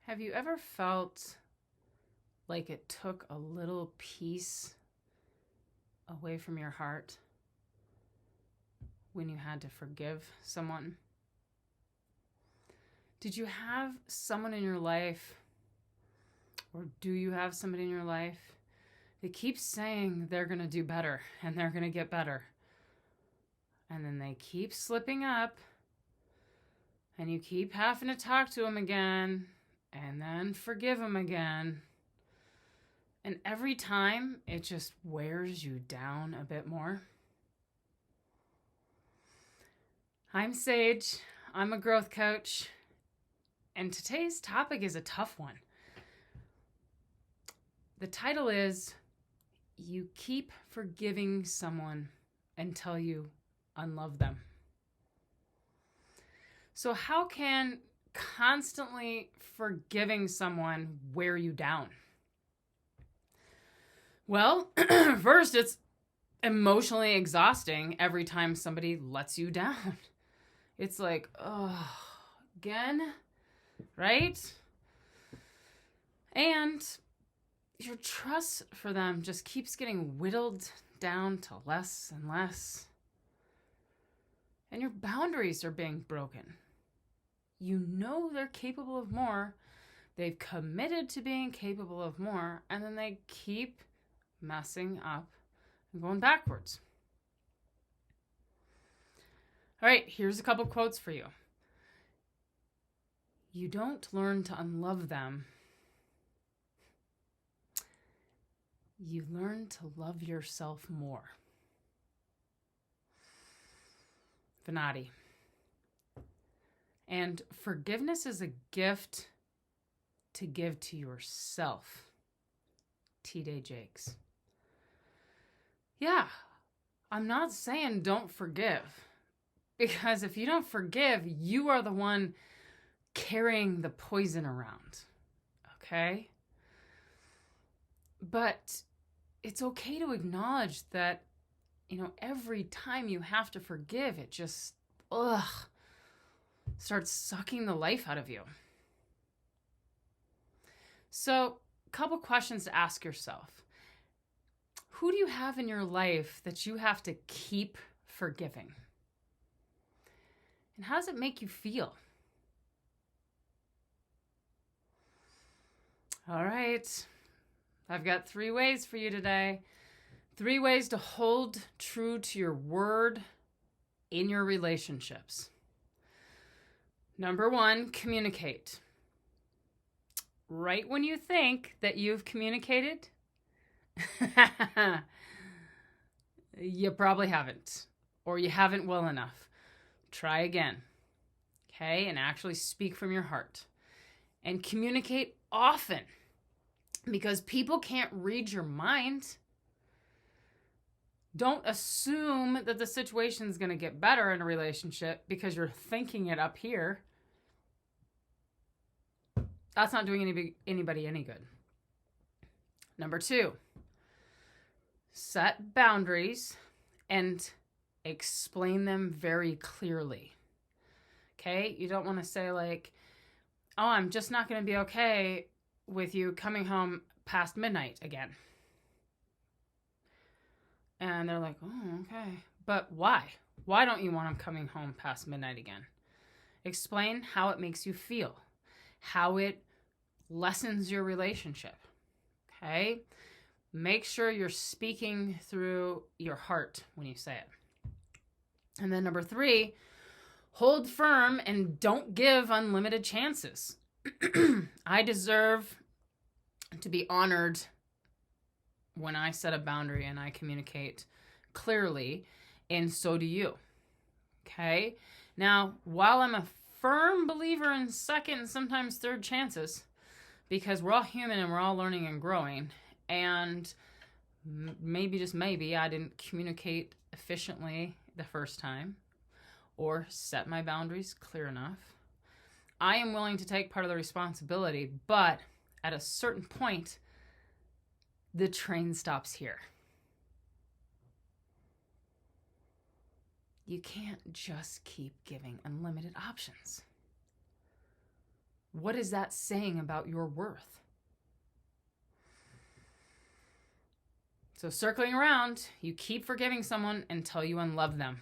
Have you ever felt like it took a little piece away from your heart when you had to forgive someone? Did you have someone in your life, or do you have somebody in your life that keeps saying they're going to do better and they're going to get better? And then they keep slipping up, and you keep having to talk to them again and then forgive them again. And every time, it just wears you down a bit more. I'm Sage. I'm a growth coach. And today's topic is a tough one. The title is, You Keep Forgiving Someone Until You Unlove Them. So how can constantly forgiving someone wear you down? Well, first, it's emotionally exhausting every time somebody lets you down. It's like, oh, again, right? And your trust for them just keeps getting whittled down to less and less. And your boundaries are being broken. You know they're capable of more. They've committed to being capable of more, and then they keep messing up and going backwards. All right, here's a couple quotes for you. You don't learn to unlove them. You learn to love yourself more. Venati. And forgiveness is a gift to give to yourself. T-Day Jakes. Yeah, I'm not saying don't forgive. Because if you don't forgive, you are the one carrying the poison around. Okay? But it's okay to acknowledge that, every time you have to forgive, it just, starts sucking the life out of you. So, a couple questions to ask yourself. Who do you have in your life that you have to keep forgiving? And how does it make you feel? All right. I've got 3 ways for you today. 3 ways to hold true to your word in your relationships. Number 1, communicate. Right when you think that you've communicated, you probably haven't, or you haven't well enough. Try again, okay? And actually speak from your heart. And communicate often, because people can't read your mind. Don't assume that the situation's going to get better in a relationship because you're thinking it up here. That's not doing anybody any good. Number 2, set boundaries and explain them very clearly. Okay? You don't want to say like, oh, I'm just not going to be okay with you coming home past midnight again. And they're like, oh, okay. But why? Why don't you want them coming home past midnight again? Explain how it makes you feel, how it lessens your relationship. Okay? Make sure you're speaking through your heart when you say it. And then number 3, hold firm and don't give unlimited chances. I deserve to be honored when I set a boundary and I communicate clearly, and so do you. Okay? Now, while I'm a firm believer in second and sometimes third chances, because we're all human and we're all learning and growing, and maybe, just maybe, I didn't communicate efficiently the first time or set my boundaries clear enough, I am willing to take part of the responsibility, but at a certain point, the train stops here. You can't just keep giving unlimited options. What is that saying about your worth? So circling around, you keep forgiving someone until you unlove them.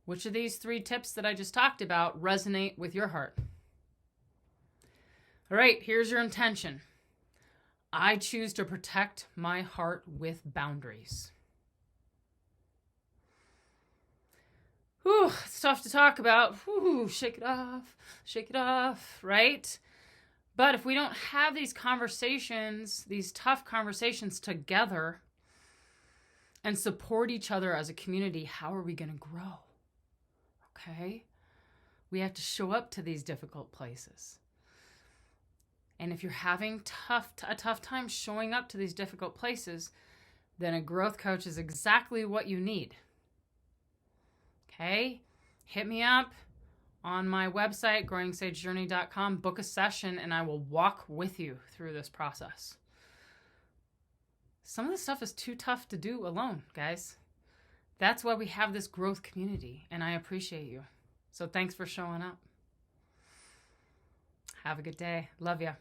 Which of these 3 tips that I just talked about resonate with your heart? All right, here's your intention. I choose to protect my heart with boundaries. Whew, it's tough to talk about. Whew, shake it off, right? But if we don't have these conversations, these tough conversations together and support each other as a community, how are we going to grow? Okay? We have to show up to these difficult places. And if you're having a tough time showing up to these difficult places, then a growth coach is exactly what you need. Okay? Hit me up on my website, growingsagejourney.com. Book a session and I will walk with you through this process. Some of this stuff is too tough to do alone, guys. That's why we have this growth community, and I appreciate you. So thanks for showing up. Have a good day. Love ya.